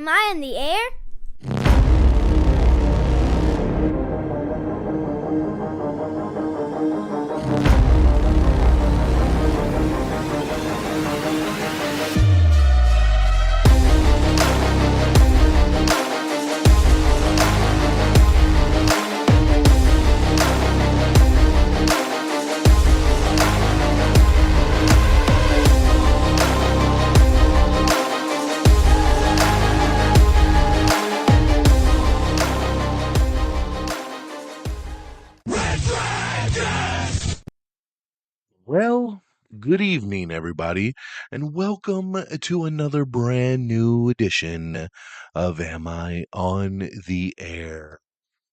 Am I in the air? Well, good evening, everybody, and welcome to another brand new edition of Am I on the Air?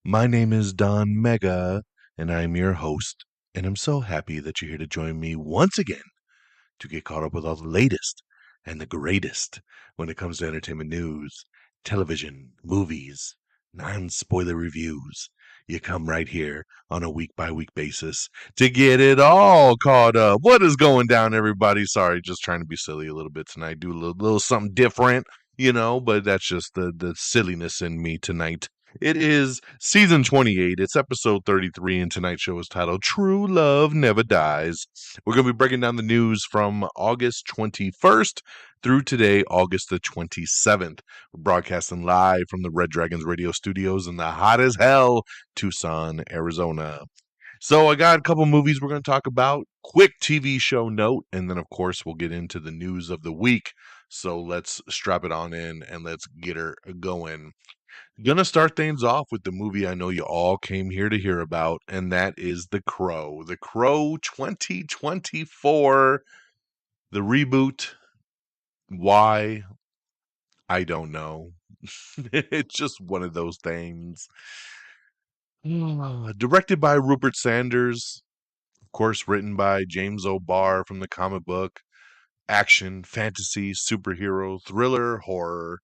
My name is Don Mega, and I'm your host, and I'm so happy that you're here to join me once again to get caught up with all the latest and the greatest when it comes to entertainment news, television, movies, non-spoiler reviews. You come right here on a week-by-week basis to get it all caught up. What is going down, everybody? Sorry, just trying to be silly a little bit tonight. Do a little something different, but that's just the silliness in me tonight. It is season 28. It's episode 33, and tonight's show is titled True Love Never Dies. We're going to be breaking down the news from August 21st through today, August the 27th. We're broadcasting live from the Red Dragons radio studios in the hot as hell Tucson, Arizona. So I got a couple movies we're going to talk about, quick TV show note, and then, of course, we'll get into the news of the week. So let's strap it on in and let's get her going. Gonna start things off with the movie I know you all came here to hear about, and that is The Crow. The Crow 2024, the reboot. Why? I don't know. It's just one of those things. Directed by Rupert Sanders, of course, written by James O'Barr from the comic book. Action, fantasy, superhero, thriller, horror.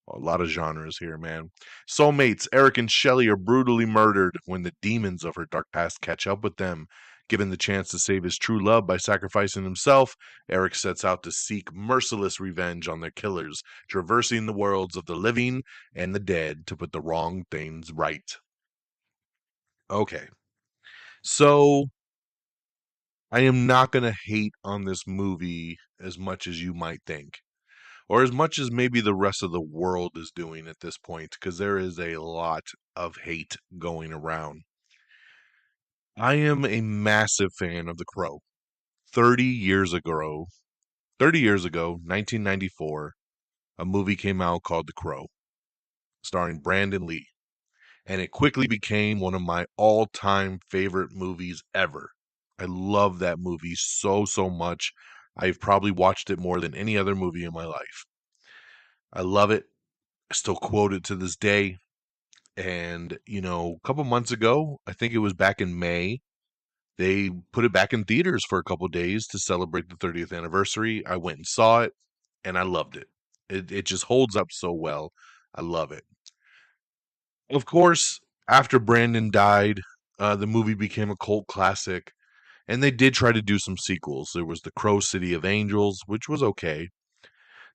A lot of genres here, man. Soulmates, Eric and Shelley are brutally murdered when the demons of her dark past catch up with them. Given the chance to save his true love by sacrificing himself, Eric sets out to seek merciless revenge on their killers, traversing the worlds of the living and the dead to put the wrong things right. Okay, so I am not going to hate on this movie as much as you might think, or as much as maybe the rest of the world is doing at this point, because there is a lot of hate going around. I am a massive fan of The Crow. 30 years ago, 1994, a movie came out called The Crow, starring Brandon Lee, and it quickly became one of my all-time favorite movies ever. I love that movie so much. I've probably watched it more than any other movie in my life. I love it. I still quote it to this day. And, a couple months ago, I think it was back in May, they put it back in theaters for a couple days to celebrate the 30th anniversary. I went and saw it, and I loved it. It just holds up so well. I love it. Of course, after Brandon died, the movie became a cult classic, and they did try to do some sequels. There was The Crow City of Angels, which was okay.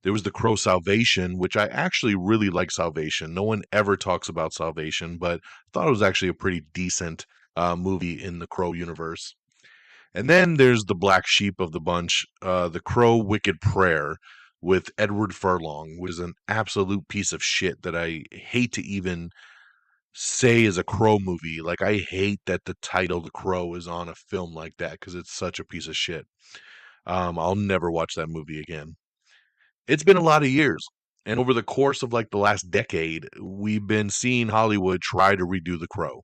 There was The Crow Salvation, which I actually really like Salvation. No one ever talks about Salvation, but I thought it was actually a pretty decent movie in the Crow universe. And then there's the black sheep of the bunch, The Crow Wicked Prayer with Edward Furlong, was an absolute piece of shit that I hate to even say is a Crow movie. Like, I hate that the title The Crow is on a film like that because it's such a piece of shit. I'll never watch that movie again. It's been a lot of years. And over the course of like the last decade, we've been seeing Hollywood try to redo The Crow.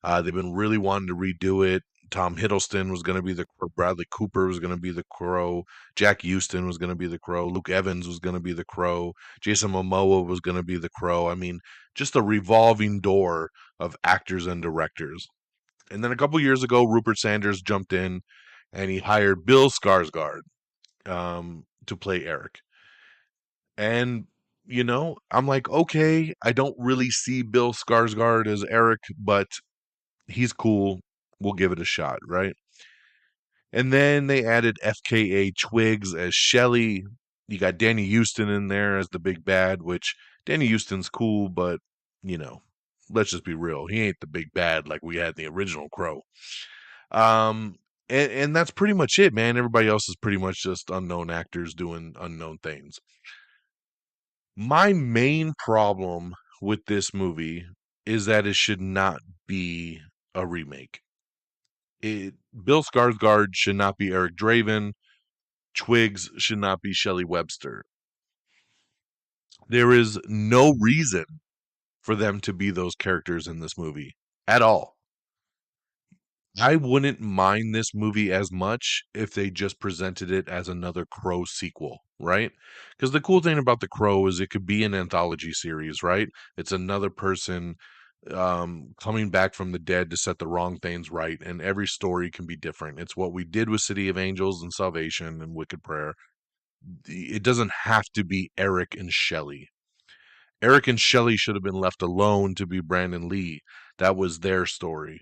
They've been really wanting to redo it. Tom Hiddleston was going to be the Crow. Bradley Cooper was going to be the Crow. Jack Houston was going to be the Crow. Luke Evans was going to be the Crow. Jason Momoa was going to be the Crow. I mean, just a revolving door of actors and directors. And then a couple years ago, Rupert Sanders jumped in and he hired Bill Skarsgård to play Eric. And, I'm like, okay, I don't really see Bill Skarsgård as Eric, but he's cool. We'll give it a shot, right? And then they added FKA Twigs as Shelley. You got Danny Houston in there as the big bad, which Danny Houston's cool, but you know, let's just be real. He ain't the big bad like we had in the original Crow. Um, and that's pretty much it, man. Everybody else is pretty much just unknown actors doing unknown things. My main problem with this movie is that it should not be a remake. Bill Skarsgård should not be Eric Draven. Twigs should not be Shelley Webster. There is no reason for them to be those characters in this movie at all. I wouldn't mind this movie as much if they just presented it as another Crow sequel, right? Because the cool thing about The Crow is it could be an anthology series, right? It's another person coming back from the dead to set the wrong things right, and every story can be different. It's what we did with City of Angels and Salvation and Wicked Prayer. It doesn't have to be Eric and Shelley. Eric and Shelley should have been left alone to be Brandon Lee. That was their story.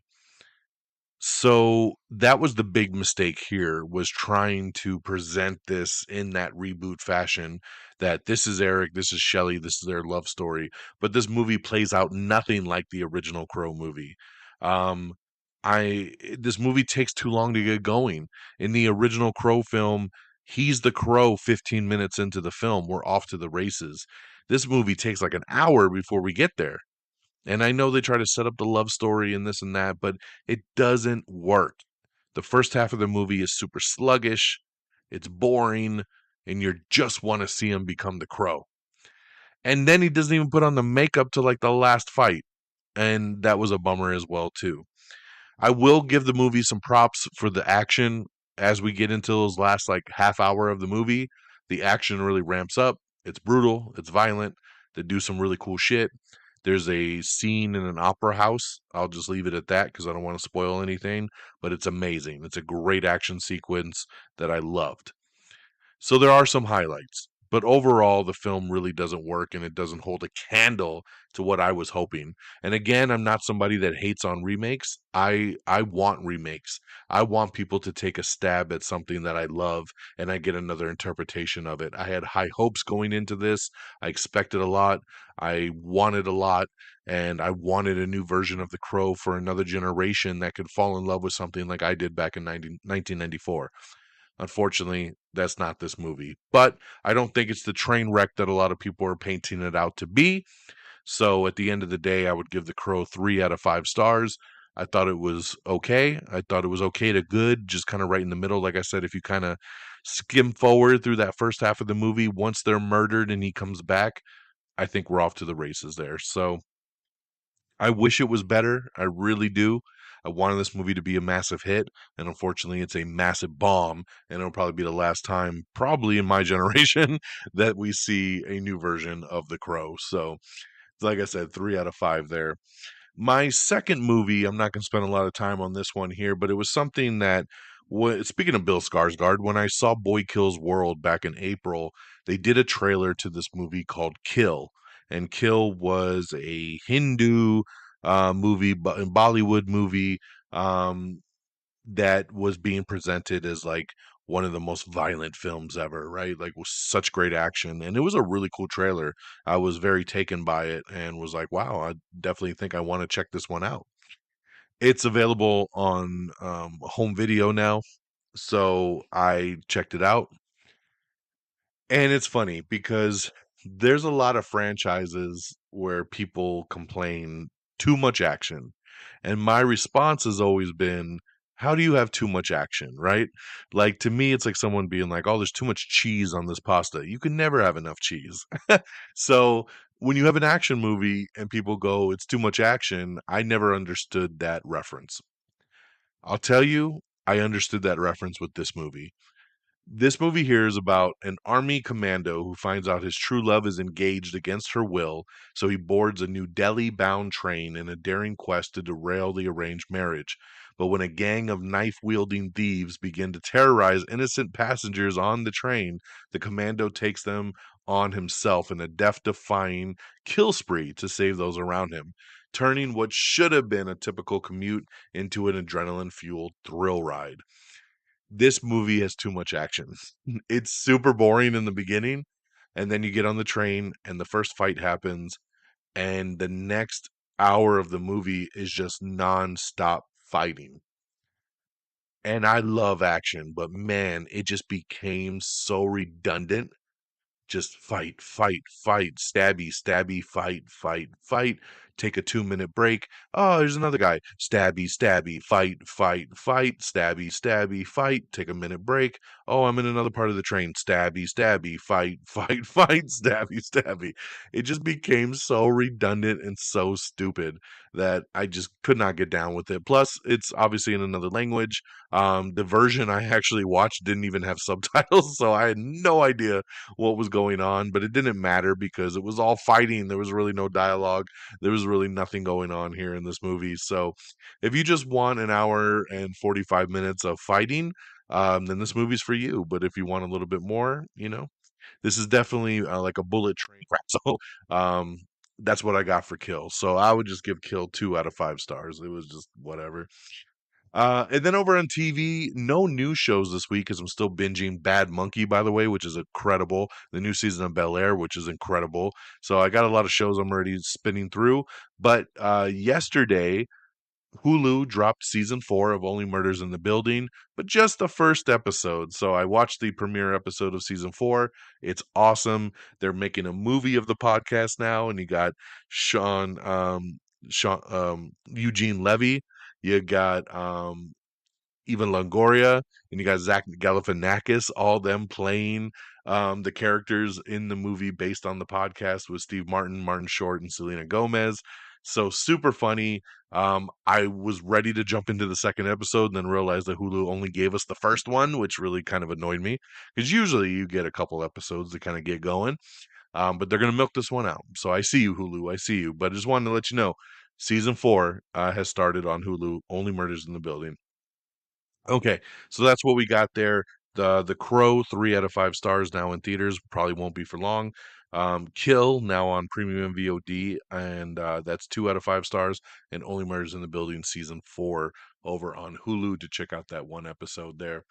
So that was the big mistake here, was trying to present this in that reboot fashion, that this is Eric, this is Shelley, this is their love story. But this movie plays out nothing like the original Crow movie. Um, this movie takes too long to get going. In the original Crow film, he's the Crow 15 minutes into the film. We're off to the races. This movie takes like an hour before we get there. And I know they try to set up the love story and this and that, but it doesn't work. The first half of the movie is super sluggish, it's boring, and you just want to see him become the Crow. And then he doesn't even put on the makeup to like the last fight. And that was a bummer as well, too. I will give the movie some props for the action as we get into those last like half hour of the movie. The action really ramps up. It's brutal, it's violent. They do some really cool shit. There's a scene in an opera house. I'll just leave it at that because I don't want to spoil anything, but it's amazing. It's a great action sequence that I loved. So there are some highlights, but overall, the film really doesn't work and it doesn't hold a candle to what I was hoping. And again, I'm not somebody that hates on remakes. I want remakes. I want people to take a stab at something that I love and I get another interpretation of it. I had high hopes going into this. I expected a lot. I wanted a lot. And I wanted a new version of The Crow for another generation that could fall in love with something like I did back in 1994. Unfortunately, that's not this movie. But I don't think it's the train wreck that a lot of people are painting it out to be. So at the end of the day, I would give The Crow 3 out of 5 stars. I thought it was okay. I thought it was okay to good, just kind of right in the middle. Like I said, if you kind of skim forward through that first half of the movie, once they're murdered and he comes back, I think we're off to the races there. So I wish it was better. I really do. I wanted this movie to be a massive hit, and unfortunately, it's a massive bomb, and it'll probably be the last time, probably in my generation, that we see a new version of The Crow. So, like I said, 3 out of 5 there. My second movie, I'm not going to spend a lot of time on this one here, but it was something that, speaking of Bill Skarsgård, when I saw Boy Kills World back in April, they did a trailer to this movie called Kill. And Kill was a Hindu movie, Bollywood movie um, that was being presented as like one of the most violent films ever, right? Like with such great action. And it was a really cool trailer. I was very taken by it and was like, wow, I definitely think I want to check this one out. It's available on home video now. So I checked it out. And it's funny because there's a lot of franchises where people complain too much action. And my response has always been, how do you have too much action, right? Like to me, it's like someone being like, oh, there's too much cheese on this pasta. You can never have enough cheese. So when you have an action movie and people go, it's too much action, I never understood that reference. I'll tell you, I understood that reference with this movie. This movie here is about an army commando who finds out his true love is engaged against her will, so he boards a New Delhi bound train in a daring quest to derail the arranged marriage. But when a gang of knife wielding thieves begin to terrorize innocent passengers on the train, the commando takes them on himself in a death defying kill spree to save those around him, turning what should have been a typical commute into an adrenaline fueled thrill ride. This movie has too much action. It's super boring in the beginning, And then you get on the train and the first fight happens, and the next hour of the movie is just nonstop fighting. And I love action, but man, it just became so redundant. Just fight, fight, fight, stabby, stabby, fight, fight, fight. Take a 2 minute break. Oh, there's another guy. Stabby, stabby, fight, fight, fight, stabby, stabby, fight. Take a minute break. Oh, I'm in another part of the train. Stabby, stabby, fight, fight, fight, stabby, stabby. It just became so redundant and so stupid that I just could not get down with it. Plus, it's obviously in another language. The version I actually watched didn't even have subtitles, so I had no idea what was going on, but it didn't matter because it was all fighting. There was really no dialogue. There was really nothing going on here in this movie. So if you just want an hour and 45 minutes of fighting, then this movie's for you. But if you want a little bit more, this is definitely like a bullet train crash. So um, that's what I got for Kill. So I would just give Kill 2 out of 5 stars. It was just whatever. And then over on TV, no new shows this week because I'm still binging Bad Monkey, by the way, which is incredible. The new season of Bel Air, which is incredible. So I got a lot of shows I'm already spinning through. But yesterday, Hulu dropped season 4 of Only Murders in the Building, but just the first episode. So I watched the premiere episode of season 4. It's awesome. They're making a movie of the podcast now, and you got Eugene Levy. You got even Longoria, and you got Zach Galifianakis, all them playing the characters in the movie based on the podcast with Steve Martin, Martin Short, and Selena Gomez. So super funny. I was ready to jump into the second episode and then realized that Hulu only gave us the first one, which really kind of annoyed me because usually you get a couple episodes to kind of get going. But they're going to milk this one out. So I see you, Hulu. I see you. But I just wanted to let you know season 4 has started on Hulu. Only Murders in the Building. Okay, so that's what we got there. The Crow, 3 out of 5 stars now in theaters. Probably won't be for long. Kill now on premium VOD, and that's 2 out of 5 stars. And Only Murders in the Building season 4 over on Hulu to check out that one episode there.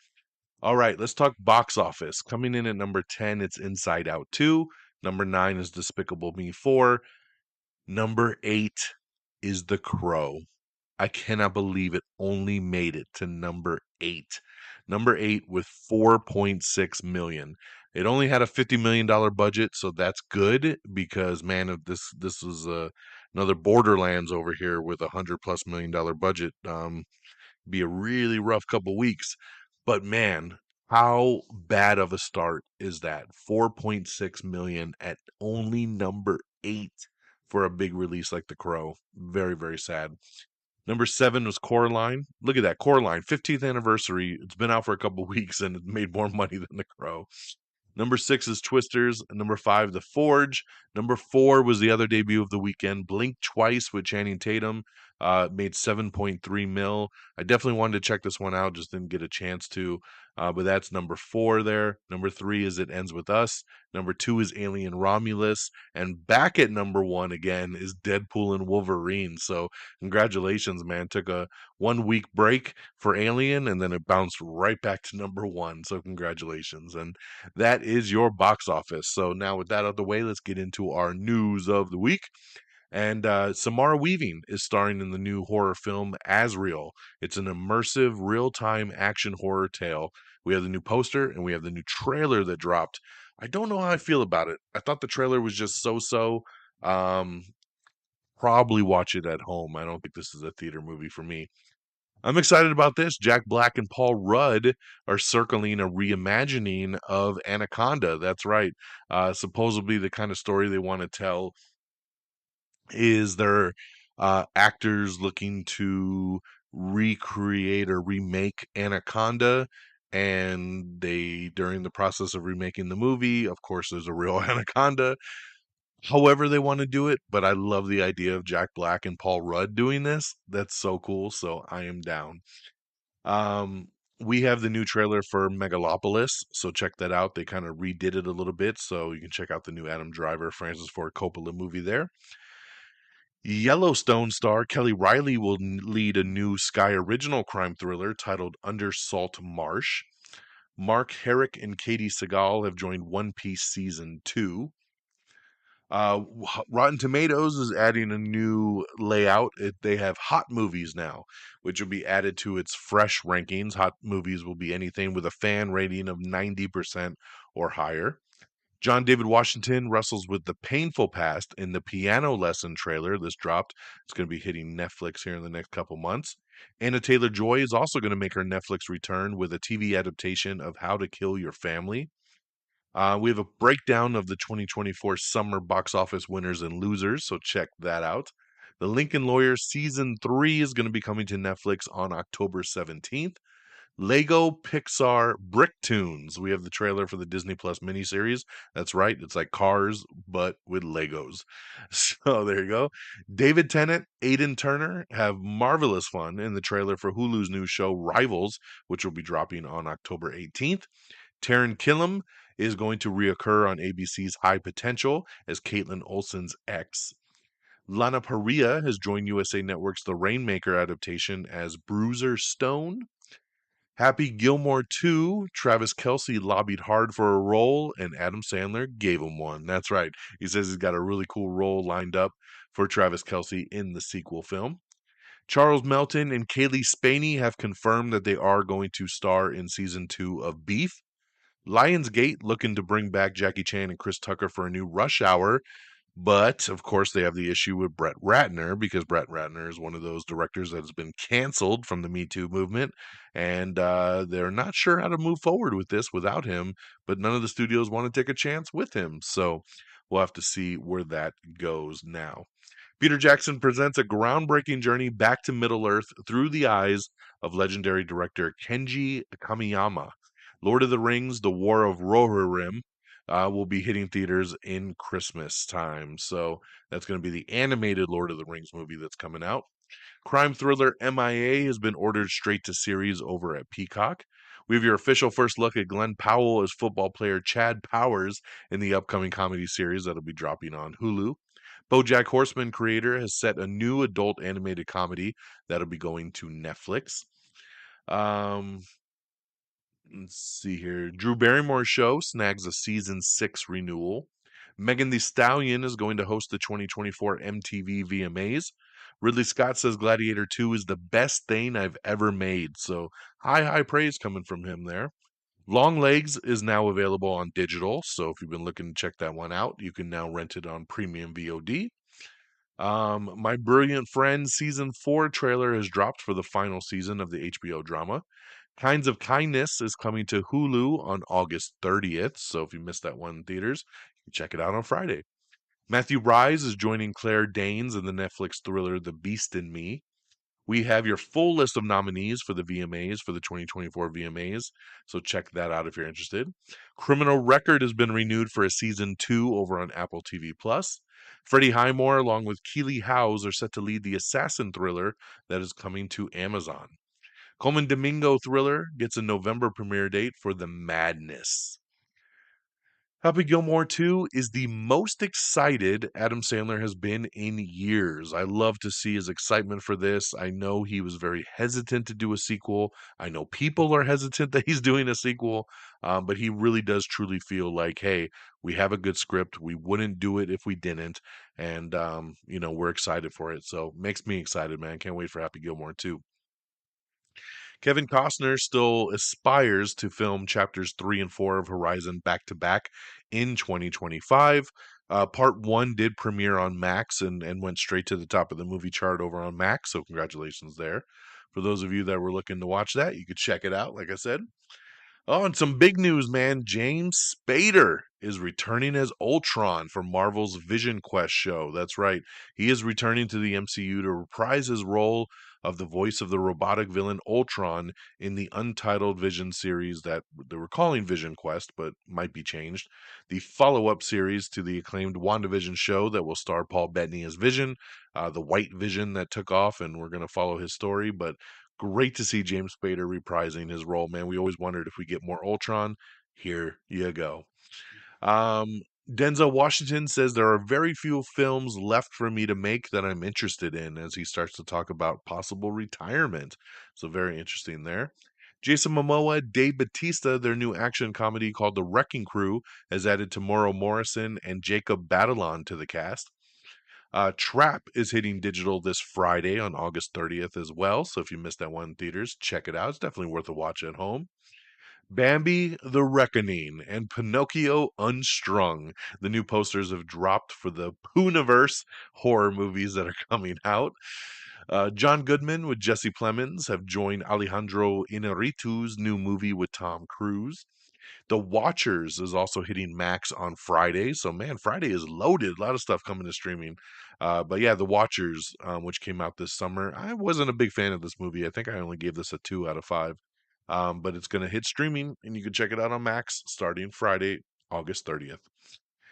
All right, let's talk box office. Coming in at number 10, it's Inside Out 2. Number 9 is Despicable Me 4. Number 8 is The Crow. I cannot believe it only made it to number 8. Number 8 with 4.6 million. It only had a $50 million budget, so that's good because man, if this was another Borderlands over here with $100+ million budget, be a really rough couple weeks. But man, how bad of a start is that? 4.6 million at only number 8 for a big release like The Crow. Very, very sad. Number 7 was Coraline. Look at that, Coraline, 15th anniversary. It's been out for a couple weeks and it made more money than The Crow. Number 6 is Twisters. Number 5, The Forge. Number 4 was the other debut of the weekend, Blink Twice with Channing Tatum. Made 7.3 mil. I definitely wanted to check this one out, just didn't get a chance to. But that's number 4 there. Number 3 is It Ends With Us. Number 2 is Alien Romulus. And back at number 1 again is Deadpool and Wolverine. So congratulations, man. Took a 1 week break for Alien and then it bounced right back to number 1. So congratulations. And that is your box office. So now with that out of the way, let's get into our news of the week. And Samara Weaving is starring in the new horror film Asriel. It's an immersive, real-time action horror tale. We have the new poster and we have the new trailer that dropped. I don't know how I feel about it. I thought the trailer was just so-so. Um, Probably watch it at home. I don't think this is a theater movie for me. I'm excited about this. Jack Black and Paul Rudd are circling a reimagining of Anaconda. That's right. Supposedly, the kind of story they want to tell is their actors looking to recreate or remake Anaconda. And they, during the process of remaking the movie, of course, there's a real Anaconda. However, they want to do it, but I love the idea of Jack Black and Paul Rudd doing this. That's so cool. So I am down. Um, we have the new trailer for Megalopolis, so check that out. They kind of redid it a little bit, so you can check out the new Adam Driver, Francis Ford Coppola movie there. Yellowstone star Kelly Riley will lead a new Sky original crime thriller titled Under Salt Marsh. Mark Herrick and Katie Seagal have joined One Piece Season 2. Rotten Tomatoes is adding a new layout. They have hot movies now, which will be added to its fresh rankings. Hot movies will be anything with a fan rating of 90% or higher. John David Washington wrestles with the painful past in the Piano Lesson trailer. This dropped. It's going to be hitting Netflix here in the next couple months. Anna Taylor-Joy is also going to make her Netflix return with a TV adaptation of How to Kill Your Family. We have a breakdown of the 2024 summer box office winners and losers, so check that out. The Lincoln Lawyer Season 3 is going to be coming to Netflix on October 17th. Lego Pixar Bricktoons. We have the trailer for the Disney Plus miniseries. That's right, it's like Cars, but with Legos. So there you go. David Tennant, Aidan Turner have marvelous fun in the trailer for Hulu's new show Rivals, which will be dropping on October 18th. Taron Killam is going to reoccur on ABC's High Potential as Caitlin Olsen's ex. Lana Parrilla has joined USA Network's The Rainmaker adaptation as Bruiser Stone. Happy Gilmore 2, Travis Kelce lobbied hard for a role, and Adam Sandler gave him one. That's right. He says he's got a really cool role lined up for Travis Kelce in the sequel film. Charles Melton and Kaylee Spaney have confirmed that they are going to star in season 2 of Beef. Lionsgate looking to bring back Jackie Chan and Chris Tucker for a new Rush Hour. But, of course, they have the issue with Brett Ratner because Brett Ratner is one of those directors that has been canceled from the Me Too movement. And they're not sure how to move forward with this without him. But none of the studios want to take a chance with him. So we'll have to see where that goes now. Peter Jackson presents a groundbreaking journey back to Middle-earth through the eyes of legendary director Kenji Kamiyama. Lord of the Rings, The War of Rohirrim, will be hitting theaters in Christmas time. So that's going to be the animated Lord of the Rings movie that's coming out. Crime thriller MIA has been ordered straight to series over at Peacock. We have your official first look at Glenn Powell as football player Chad Powers in the upcoming comedy series that'll be dropping on Hulu. BoJack Horseman creator has set a new adult animated comedy that'll be going to Netflix. Let's see here. Drew Barrymore's show snags a season 6 renewal. Megan Thee Stallion is going to host the 2024 MTV VMAs. Ridley Scott says Gladiator 2 is the best thing I've ever made. So high praise coming from him there. Long Legs is now available on digital. So if you've been looking to check that one out, you can now rent it on premium VOD. My Brilliant Friend season 4 trailer has dropped for the final season of the HBO drama. Kinds of Kindness is coming to Hulu on August 30th. So if you missed that one in theaters, you can check it out on Friday. Matthew Rhys is joining Claire Danes in the Netflix thriller The Beast in Me. We have your full list of nominees for the VMAs, for the 2024 VMAs. So check that out if you're interested. Criminal Record has been renewed for a season 2 over on Apple TV Plus. Freddie Highmore, along with Keeley Howes, are set to lead the assassin thriller that is coming to Amazon. Coleman Domingo thriller gets a November premiere date for The Madness. Happy Gilmore 2 is the most excited Adam Sandler has been in years. I love to see his excitement for this. I know he was very hesitant to do a sequel. I know people are hesitant that he's doing a sequel, but he really does truly feel like, hey, we have a good script. We wouldn't do it if we didn't. And, we're excited for it. So makes me excited, man. Can't wait for Happy Gilmore 2. Kevin Costner still aspires to film chapters 3 and 4 of Horizon back to back in 2025. Part 1 did premiere on Max and went straight to the top of the movie chart over on Max, so congratulations there. For those of you that were looking to watch that, you could check it out, like I said. Oh, and some big news, man. James Spader is returning as Ultron for Marvel's Vision Quest show. That's right. He is returning to the MCU to reprise his role of the voice of the robotic villain Ultron in the untitled Vision series that they were calling Vision Quest, but might be changed. The follow-up series to the acclaimed WandaVision show that will star Paul Bettany as Vision, the White Vision that took off, and we're going to follow his story, but great to see James Spader reprising his role, man. We always wondered if we get more Ultron. Here you go. Denzel Washington says there are very few films left for me to make that I'm interested in as he starts to talk about possible retirement. So very interesting there. Jason Momoa, Dave Batista, their new action comedy called The Wrecking Crew, has added Tamora Morrison and Jacob Batalon to the cast. Trap is hitting digital this Friday on August 30th as well. So if you missed that one in theaters, check it out. It's definitely worth a watch at home. Bambi the Reckoning and Pinocchio Unstrung. The new posters have dropped for the Pooniverse horror movies that are coming out. John Goodman with Jesse Plemons have joined Alejandro Inarritu's new movie with Tom Cruise. The Watchers is also hitting Max on Friday. So, man, Friday is loaded. A lot of stuff coming to streaming. But yeah, The Watchers, which came out this summer. I wasn't a big fan of this movie. I think I only gave this a 2 out of 5. But it's going to hit streaming, and you can check it out on Max starting Friday, August 30th.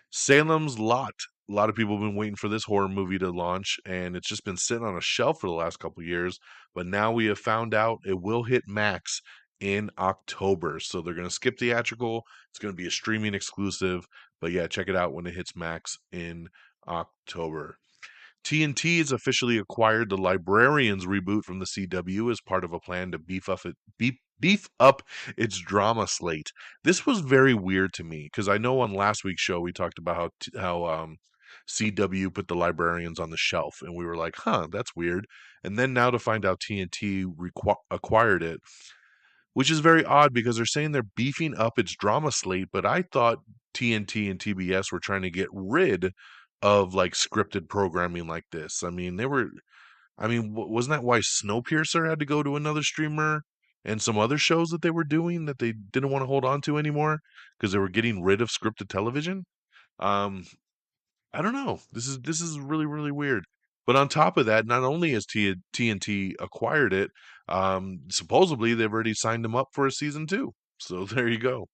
Salem's Lot. A lot of people have been waiting for this horror movie to launch, and it's just been sitting on a shelf for the last couple years. But now we have found out it will hit Max in October. So they're going to skip theatrical. It's going to be a streaming exclusive. But yeah, check it out when it hits Max in October. TNT has officially acquired the Librarians reboot from the CW as part of a plan to beef up its drama slate. This was very weird to me because I know on last week's show we talked about how CW put the Librarians on the shelf, and we were like, "Huh, that's weird." And then now to find out TNT acquired it, which is very odd because they're saying they're beefing up its drama slate, but I thought TNT and TBS were trying to get rid of like scripted programming like this. Wasn't that why Snowpiercer had to go to another streamer and some other shows that they were doing that they didn't want to hold on to anymore because they were getting rid of scripted television? Um, I don't know. This is really really weird. But on top of that, not only has TNT acquired it, supposedly they've already signed them up for a season 2. So there you go.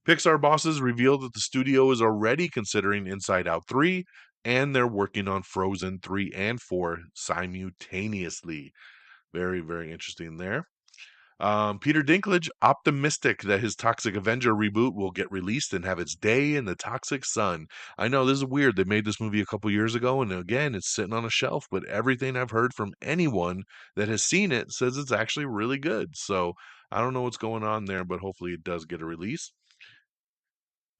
Pixar bosses revealed that the studio is already considering Inside Out 3, and they're working on Frozen 3 and 4 simultaneously. Very, very interesting there. Peter Dinklage optimistic that his Toxic Avenger reboot will get released and have its day in the Toxic Sun. I know this is weird. They made this movie a couple years ago, and again, it's sitting on a shelf. But everything I've heard from anyone that has seen it says it's actually really good. So I don't know what's going on there, but hopefully it does get a release.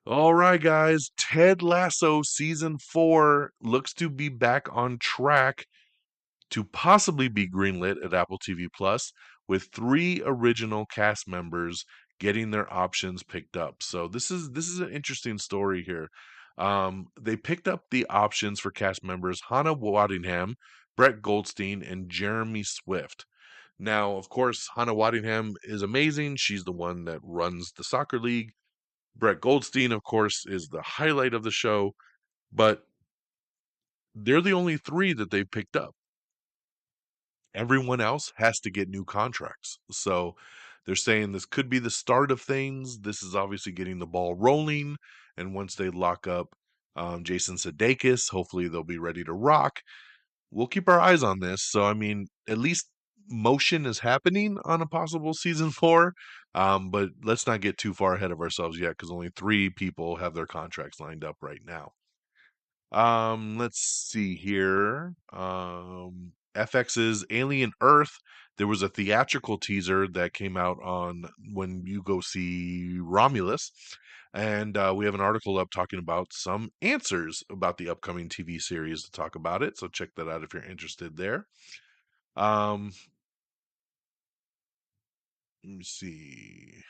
All right, guys. Ted Lasso season 4 looks to be back on track to possibly be greenlit at Apple TV Plus, with 3 original cast members getting their options picked up. So this is an interesting story here. They picked up the options for cast members Hannah Waddingham, Brett Goldstein, and Jeremy Swift. Now, of course, Hannah Waddingham is amazing. She's the one that runs the soccer league. Brett Goldstein, of course, is the highlight of the show, but they're the only 3 that they've picked up. Everyone else has to get new contracts. So they're saying this could be the start of things. This is obviously getting the ball rolling. And once they lock up Jason Sudeikis, hopefully they'll be ready to rock. We'll keep our eyes on this. So, I mean, at least motion is happening on a possible season 4. But let's not get too far ahead of ourselves yet because only 3 people have their contracts lined up right now. Let's see here. FX's Alien Earth. There was a theatrical teaser that came out on when you go see Romulus. And we have an article up talking about some answers about the upcoming TV series to talk about it. So check that out if you're interested there. Um, let me see.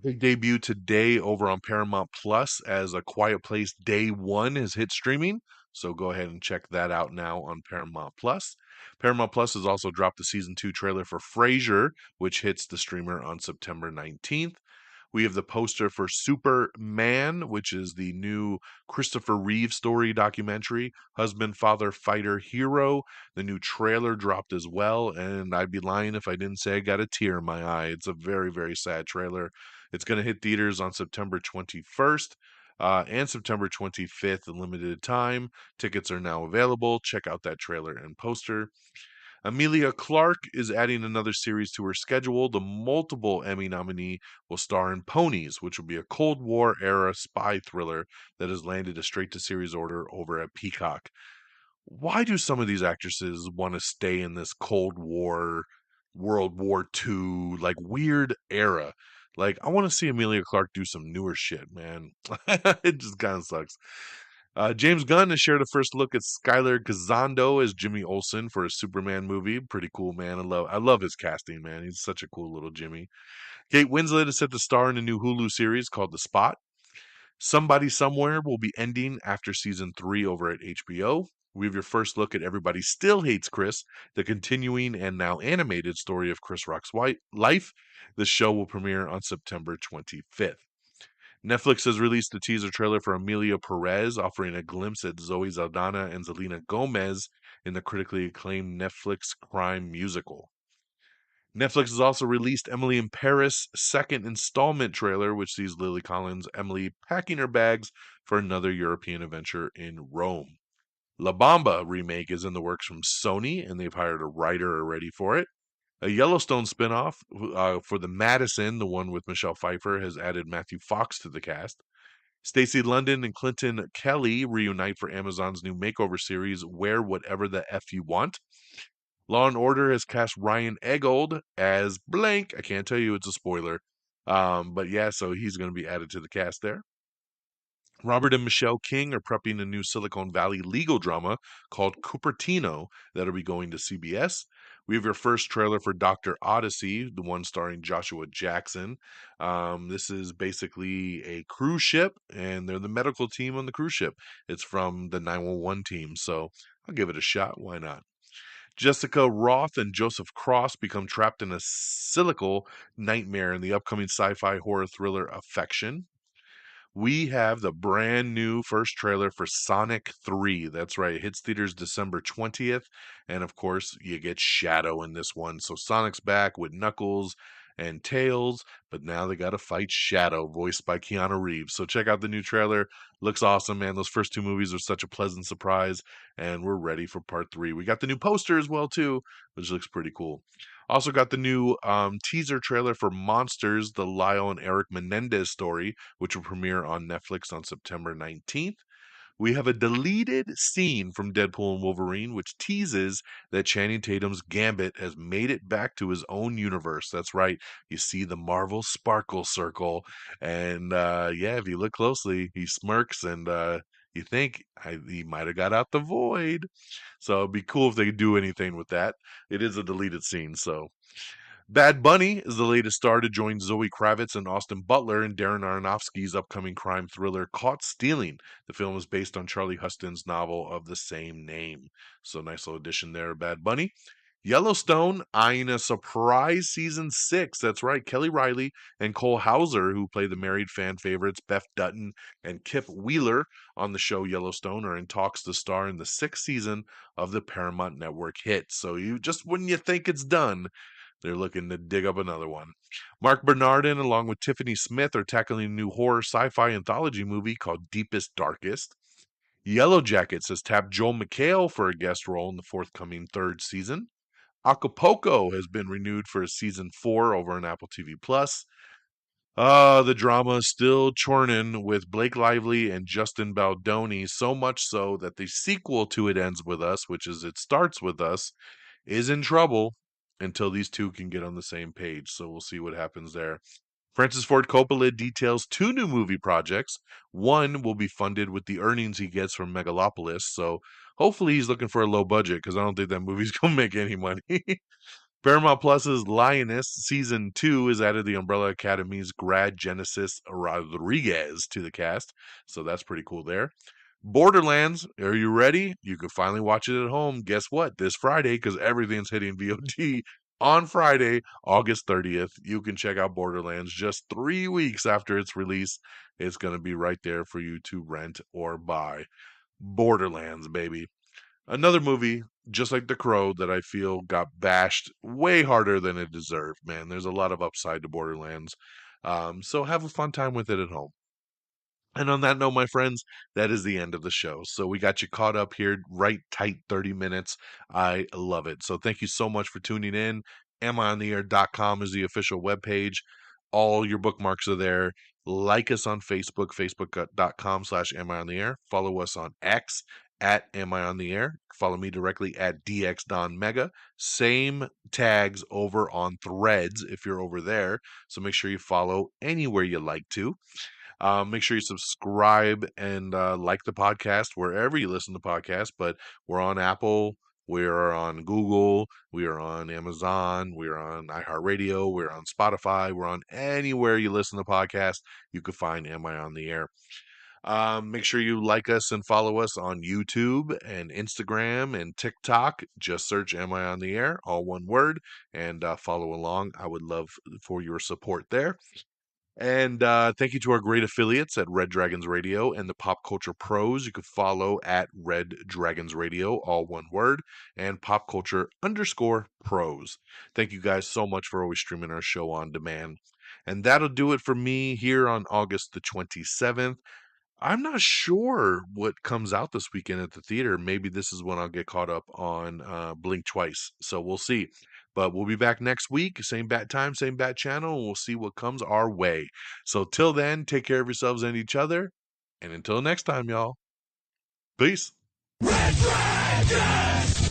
Big debut today over on Paramount Plus as A Quiet Place Day 1 has hit streaming. So go ahead and check that out now on Paramount Plus. Paramount Plus has also dropped the season 2 trailer for Frasier, which hits the streamer on September 19th. We have the poster for Superman, which is the new Christopher Reeve story documentary, Husband, Father, Fighter, Hero. The new trailer dropped as well, and I'd be lying if I didn't say I got a tear in my eye. It's a very, very sad trailer. It's going to hit theaters on September 21st. And September 25th in limited time. Tickets are now available. Check out that trailer and poster. Amelia Clark is adding another series to her schedule. The multiple Emmy nominee will star in Ponies, which will be a Cold War era spy thriller that has landed a straight to series order over at Peacock. Why do some of these actresses want to stay in this Cold War World War II, like weird era. Like I want to see Amelia Clark do some newer shit, man. It just kind of sucks. James Gunn has shared a first look at Skylar Gazando as Jimmy Olsen for a Superman movie. Pretty cool, man. I love his casting, man. He's such a cool little Jimmy. Kate Winslet is set to star in a new Hulu series called The Spot. Somebody Somewhere will be ending after season 3 over at HBO. We have your first look at Everybody Still Hates Chris, the continuing and now animated story of Chris Rock's life. The show will premiere on September 25th. Netflix has released a teaser trailer for Amelia Perez, offering a glimpse at Zoe Saldana and Zelena Gomez in the critically acclaimed Netflix crime musical. Netflix has also released Emily in Paris' second installment trailer, which sees Lily Collins' Emily packing her bags for another European adventure in Rome. La Bamba remake is in the works from Sony, and they've hired a writer already for it. A Yellowstone spinoff for the Madison, the one with Michelle Pfeiffer, has added Matthew Fox to the cast. Stacey London and Clinton Kelly reunite for Amazon's new makeover series, Wear Whatever the F You Want. Law and Order has cast Ryan Eggold as blank. I can't tell you, it's a spoiler. But yeah, so he's going to be added to the cast there. Robert and Michelle King are prepping a new Silicon Valley legal drama called Cupertino that'll be going to CBS. We have your first trailer for Dr. Odyssey, the one starring Joshua Jackson. This is basically a cruise ship, and they're the medical team on the cruise ship. It's from the 911 team, so I'll give it a shot. Why not? Jessica Roth and Joseph Cross become trapped in a silical nightmare in the upcoming sci-fi horror thriller Affection. We have the brand new first trailer for Sonic 3. That's right. It hits theaters December 20th. And of course, you get Shadow in this one. So Sonic's back with Knuckles and Tails, but now they got to fight Shadow, voiced by Keanu Reeves. So check out the new trailer. Looks awesome, man. Those first two movies are such a pleasant surprise, and we're ready for part 3. We got the new poster as well, too, which looks pretty cool. Also got the new teaser trailer for Monsters, the Lyle and Eric Menendez story, which will premiere on Netflix on September 19th. We have a deleted scene from Deadpool and Wolverine, which teases that Channing Tatum's Gambit has made it back to his own universe. That's right. You see the Marvel Sparkle Circle. And yeah, if you look closely, he smirks and you think he might have got out the void. So it'd be cool if they could do anything with that. It is a deleted scene, so Bad Bunny is the latest star to join Zoe Kravitz and Austin Butler in Darren Aronofsky's upcoming crime thriller Caught Stealing. The film is based on Charlie Huston's novel of the same name. So nice little addition there, Bad Bunny. Yellowstone eyeing a surprise season 6. That's right. Kelly Riley and Cole Hauser, who play the married fan favorites Beth Dutton and Kip Wheeler on the show Yellowstone, are in talks to star in the 6th season of the Paramount Network hit. So you just when you think it's done, they're looking to dig up another one. Mark Bernardin, along with Tiffany Smith, are tackling a new horror sci-fi anthology movie called Deepest Darkest. Yellow Jackets has tapped Joel McHale for a guest role in the forthcoming 3rd season. Acapulco has been renewed for season 4 over on Apple TV Plus. The drama is still churning with Blake Lively and Justin Baldoni, so much so that the sequel to It Ends With Us, which is It Starts With Us, is in trouble until these two can get on the same page. So we'll see what happens there. Francis Ford Coppola details 2 new movie projects. One will be funded with the earnings he gets from Megalopolis. So hopefully he's looking for a low budget because I don't think that movie's going to make any money. Paramount Plus's Lioness Season 2 has added the Umbrella Academy's grad Genesis Rodriguez to the cast. So that's pretty cool there. Borderlands, are you ready? You can finally watch it at home. Guess what? This Friday, because everything's hitting VOD on Friday, August 30th. You can check out Borderlands just 3 weeks after its release. It's going to be right there for you to rent or buy. Borderlands, baby. Another movie, just like The Crow, that I feel got bashed way harder than it deserved, man. There's a lot of upside to Borderlands. So have a fun time with it at home. And on that note, my friends, that is the end of the show. So we got you caught up here, right tight 30 minutes. I love it. So thank you so much for tuning in. AmIOnTheAir.com is the official webpage. All your bookmarks are there. Like us on Facebook, facebook.com/AmIOnTheAir. Follow us on X at Am I on the Air. Follow me directly at DXDonMega. Same tags over on Threads if you're over there. So make sure you follow anywhere you like to. Make sure you subscribe and like the podcast wherever you listen to podcasts. But we're on Apple, we're on Google, we are on Amazon, we're on iHeartRadio, we're on Spotify, we're on anywhere you listen to podcasts. You can find Am I on the Air. Make sure you like us and follow us on YouTube and Instagram and TikTok. Just search Am I on the Air, all one word, and follow along. I would love for your support there. And thank you to our great affiliates at Red Dragons Radio and the Pop Culture Pros. You can follow at Red Dragons Radio, all one word, and Pop Culture _ Pros. Thank you guys so much for always streaming our show on demand. And that'll do it for me here on August the 27th. I'm not sure what comes out this weekend at the theater. Maybe this is when I'll get caught up on Blink Twice. So we'll see. But we'll be back next week. Same bat time, same bat channel. And we'll see what comes our way. So till then, take care of yourselves and each other. And until next time, y'all. Peace. Red Dragon!